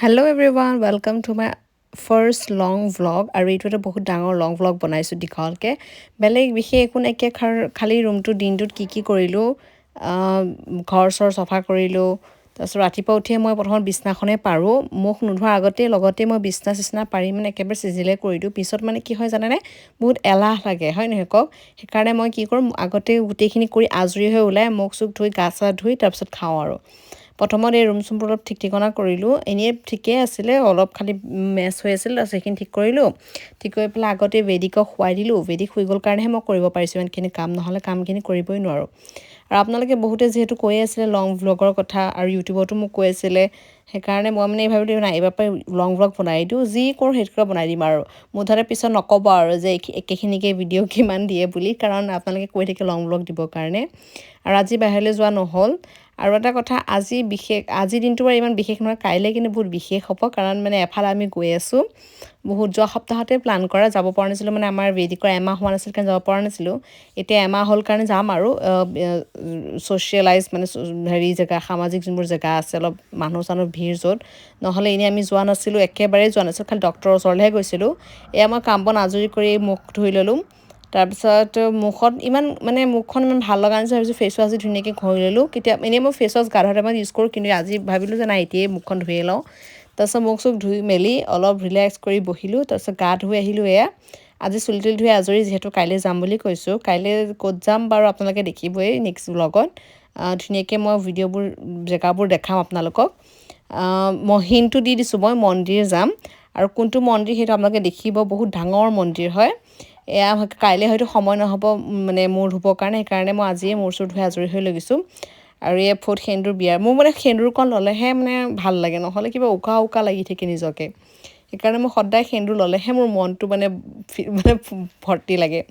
Hello everyone, welcome to my first long vlog. আৰু এইটো এটা বহুত ডাঙৰ লং ভ্লগ বনাইছোঁ দীঘলকৈ বেলেগ বিশেষ একো নাইকে খালি ৰুমটো দিনটোত কি কৰিলোঁ ঘৰ চৰ চফা কৰিলোঁ তাৰপিছত ৰাতিপুৱা উঠিয়ে মই প্ৰথমত বিছনাখনে পাৰোঁ মুখ নোধোৱাৰ লগতে মই বিছনা পাৰি মানে একেবাৰে চিজিলে কৰি দিওঁ পিছত মানে কি হয় জানেনে বহুত এলাহ লাগে হয় নহয় কওক সেইকাৰণে মই কি কৰোঁ আগতে গোটেইখিনি কৰি আজৰি হৈ ওলাই মুখ চুখ ধুই গা চা ধুই তাৰপিছত খাওঁ আৰু প্ৰথমত এই ৰুম চুমবোৰ অলপ ঠিক ঠিকনা কৰিলোঁ এনেই ঠিকেই আছিলে অলপ খালি মেছ হৈ আছিল তাৰপিছত সেইখিনি ঠিক কৰিলোঁ ঠিক কৰি পেলাই আগতে বেদিকক শুৱাই দিলোঁ বেদিক শুই গ'ল কাৰণেহে মই কৰিব পাৰিছোঁ ইমানখিনি কাম নহ'লে কামখিনি কৰিবই নোৱাৰোঁ আৰু আপোনালোকে বহুতে যিহেতু কৈ আছিলে লং ভ্লগৰ কথা আৰু ইউটিউবতো মোক কৈ আছিলে সেইকাৰণে মই মানে ভাবিলোঁ নাই এইবাৰ পৰা লং ভ্লগ বনাই দিওঁ যি কৰোঁ সেইটোকে বনাই দিম আৰু মুঠতে পিছত নক'ব আৰু যে একেখিনিকে ভিডিঅ' কিমান দিয়ে বুলি কাৰণ আপোনালোকে কৈ থাকে লং ভ্লগ দিবৰ কাৰণে আৰু আজি বাহিৰলৈ যোৱা নহ'ল আৰু এটা কথা আজিৰ দিনটো বাৰু ইমান বিশেষ নহয় কাইলৈ কিন্তু বহুত বিশেষ হ'ব কাৰণ মানে এফালে আমি গৈ আছোঁ বহুত যোৱা সপ্তাহতে প্লান কৰা যাব পৰা নাছিলোঁ মানে আমাৰ বেদিকৰ এমাহ হোৱা নাছিল কাৰণে যাব পৰা নাছিলোঁ এতিয়া এমাহ হ'ল কাৰণে যাম আৰু ছ'চিয়েলাইজ মানে হেৰি জেগা সামাজিক যোনবোৰ জেগা আছে অলপ মানুহ চানুহ ভিৰ য'ত নহ'লে এনেই আমি যোৱা নাছিলোঁ একেবাৰে যোৱা নাছিলোঁ খালি ডক্টৰৰ ওচৰলৈহে গৈছিলোঁ এয়া মই কাম বন আজৰি কৰি মুখ ধুই ল'লোঁ তাৰপিছত মুখখন ইমান ভাল লগা নাছিল ভাবিছোঁ ফেচ ৱাছ দি ধুনীয়াকৈ ঘঁহি ল'লোঁ এনেই মই ফেচ ৱাছ গা ধোৱাৰ টাইমত ইউজ কৰোঁ কিন্তু আজি ভাবিলোঁ যে নাই এতিয়াই মুখখন ধুয়ে লওঁ তাৰপিছত মুখ চুখ ধুই মেলি অলপ ৰিলেক্স কৰি বহিলোঁ তাৰপিছত গা ধুই আহিলোঁ এয়া আজি চুলি তুলি ধুই আজৰি যিহেতু কাইলৈ যাম বুলি কৈছোঁ কাইলৈ ক'ত যাম বাৰু আপোনালোকে দেখিবই নেক্সট ভ্লগত ধুনীয়াকৈ মই ভিডিঅ'বোৰ জেগাবোৰ দেখাম আপোনালোকক মই হিণ্টটো দি দিছোঁ মই মন্দিৰ যাম আৰু কোনটো মন্দিৰ সেইটো আপোনালোকে দেখিব বহুত ডাঙৰ মন্দিৰ হয় এয়া কাইলৈ হয়তো সময় নহ'ব মানে মূৰ ধুবৰ কাৰণে সেইকাৰণে মই আজিয়ে মূৰ চুৰ ধুই আজৰি হৈ লৈ গৈছোঁ আৰু এই ফুট সেন্দুৰ বিয়াৰ মোৰ মানে সেন্দুৰকণ ল'লেহে মানে ভাল লাগে নহ'লে কিবা উকা লাগি থাকে নিজকে সেইকাৰণে মই সদায় সেন্দুৰ ল'লেহে মোৰ মনটো মানে ভৰ্তি লাগে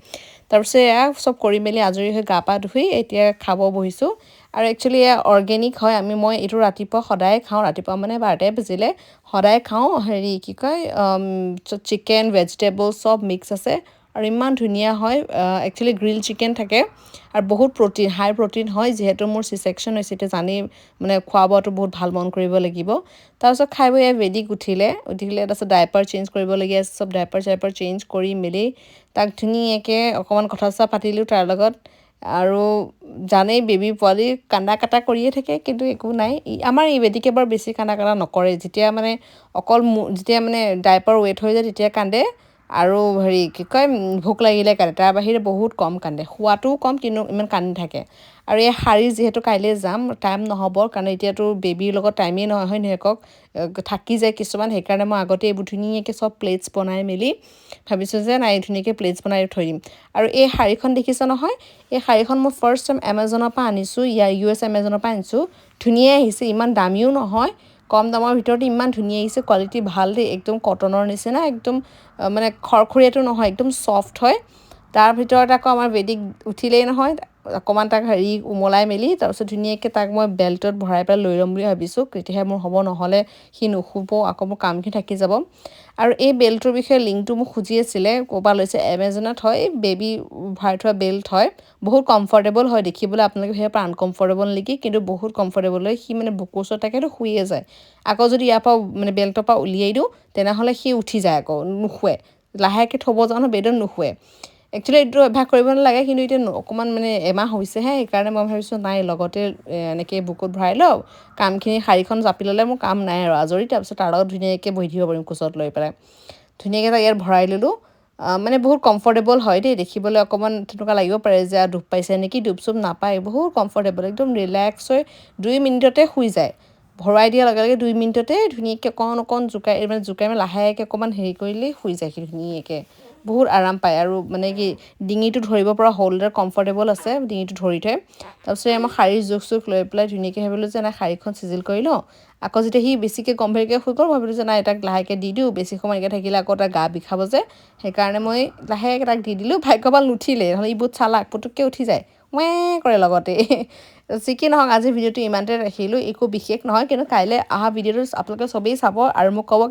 তাৰপিছত এয়া চব কৰি মেলি আজৰি হৈ গা পা ধুই এতিয়া খাব বহিছোঁ আৰু একচুৱেলি এয়া অৰ্গেনিক হয় মই এইটো ৰাতিপুৱা সদায় খাওঁ ৰাতিপুৱা মানে 12 বাজিলে সদায় খাওঁ হেৰি কি কয় চিকেন ভেজিটেবল চব মিক্স আছে আৰু ইমান ধুনীয়া হয় একচুৱেলি গ্ৰিল চিকেন থাকে আৰু বহুত হাই প্ৰ'টিন হয় যিহেতু মোৰ চি ছেকশ্যন হৈছে এতিয়া জানেই মানে খোৱা বোৱাটো বহুত ভাল মন কৰিব লাগিব তাৰপিছত খাই বৈ বেদিক উঠিলে তাৰপিছত ডাইপাৰ চেঞ্জ কৰিবলগীয়া আছে চব ডাইপাৰ চেঞ্জ কৰি মেলি তাক ধুনীয়াকৈ অকণমান কথা চথা পাতিলোঁ তাৰ লগত আৰু জানেই বেবী পোৱালি কান্দা কাটা কৰিয়ে থাকে কিন্তু একো নাই আমাৰ এই বেদিকে বাৰু বেছি কান্দা কাটা নকৰে যেতিয়া মানে যেতিয়া মানে ডাইপাৰ ৱেট হৈ যায় তেতিয়া কান্দে আৰু হেৰি কি কয় ভোক লাগিলে কান্দে তাৰ বাহিৰে বহুত কম কান্দে খোৱাটোও কম কিন্তু ইমান কান্দি থাকে আৰু এই শাৰী যিহেতু কাইলৈ যাম টাইম নহ'ব কাৰণ এতিয়াতো বেবীৰ লগত টাইমেই নহয় হয় নহয় কওক থাকি যায় কিছুমান সেইকাৰণে মই আগতে এইবোৰ ধুনীয়াকৈ চব প্লেটছ বনাই মেলি ভাবিছোঁ যে নাই ধুনীয়াকৈ প্লেটছ বনাই থৈ দিম আৰু এই শাৰীখন দেখিছে নহয় এই শাৰীখন মই ফাৰ্ষ্ট টাইম এমাজনৰ পৰা আনিছোঁ US এমাজনৰ পৰা আনিছোঁ ধুনীয়া আহিছে ইমান দামীও নহয় কম দামৰ ভিতৰতে ইমান ধুনীয়া আহিছে কোৱালিটি ভাল দেই একদম কটনৰ নিচিনা একদম মানে খৰখৰীয়াটো নহয় একদম ছফ্ট হয় তাৰ ভিতৰত আকৌ আমাৰ বেদিক উঠিলেই নহয় অকণমান তাক উমলাই মেলি তাৰপিছত ধুনীয়াকৈ তাক মই বেল্টত ভৰাই পেলাই লৈ ল'ম বুলি ভাবিছোঁ তেতিয়াহে মোৰ হ'ব নহ'লে সি নুশুব আকৌ মোৰ কামখিনি থাকি যাব আৰু এই বেল্টটোৰ বিষয়ে লিংকটো মোক খুজি আছিলে ক'ৰবাত লৈছে এমাজনত হয় বেবী ভৰাই থোৱা বেল্ট হয় বহুত কমফৰ্টেবল হয় দেখিবলৈ আপোনালোকে ভাবিব পাৰে আনকমফৰ্টেবল নেকি কিন্তু বহুত কমফৰ্টেবল হয় সি মানে বুকুৰ ওচৰত থাকেতো শুইয়ে যায় আকৌ যদি ইয়াৰ পৰা মানে বেল্টৰ পৰা উলিয়াই দিওঁ তেনেহ'লে সি উঠি যায় আকৌ নুশুৱে লাহেকৈ থ'ব যাওঁ বেডত নুশুৱে একচুৱেলি এইটো অভ্যাস কৰিব নালাগে কিন্তু এতিয়া অকণমান মানে এমাহ হৈছেহে সেইকাৰণে মই ভাবিছোঁ নাই লগতে এনেকৈ বুকুত ভৰাই লওঁ কামখিনি শাৰীখন জাপি ল'লে মোৰ কাম নাই আৰু আজৰি তাৰপিছত তাৰ লগত ধুনীয়াকৈ বহি থাকিব পাৰিম কোচত লৈ পেলাই ধুনীয়াকৈ তাক ইয়াত ভৰাই ল'লোঁ মানে বহুত কমফৰ্টেবল হয় দেই দেখিবলৈ অকণমান তেনেকুৱা লাগিব পাৰে যে দুখ পাইছে নেকি দুখ চুপ নাপায় বহুত কমফৰ্টেবল একদম ৰিলেক্স হৈ 2 মিনিটতে শুই যায় ভৰাই দিয়াৰ লগে লগে 2 মিনিটতে ধুনীয়াকৈ অকণ জোকাই লাহেকৈ অকণমান হেৰি কৰিলেই শুই যায় সি ধুনীয়াকৈ বহুত আৰাম পায় আৰু মানে কি ডিঙিটো ধৰিব পৰা হ'ল্ডাৰ কমফৰ্টেবল আছে ডিঙিটো ধৰি থয় তাৰপিছত মই শাৰীৰ জোখ চোখ লৈ পেলাই ধুনীয়াকৈ ভাবিলোঁ যে নাই শাৰীখন চিজিল কৰি লওঁ আকৌ যেতিয়া সি বেছিকৈ গম্ভীৰকৈ শুই গ'ল ভাবিলোঁ যে নাই তাক লাহেকৈ দি দিওঁ বেছি সময় এনেকৈ থাকিলে আকৌ তাৰ গা বিষাব যে সেইকাৰণে মই লাহেকৈ তাক দি দিলোঁ ভাগ্যৱান নুঠিলে নহ'লে ই বহুত চালাক পুটুককৈ উঠি যায় কৰে লগতে যি কি নহওক আজিৰ ভিডিঅ'টো ইমানতে ৰাখিলোঁ একো বিশেষ নহয় কিন্তু কাইলৈ অহা ভিডিঅ'টো আপোনালোকে চবেই চাব আৰু মোক ক'ব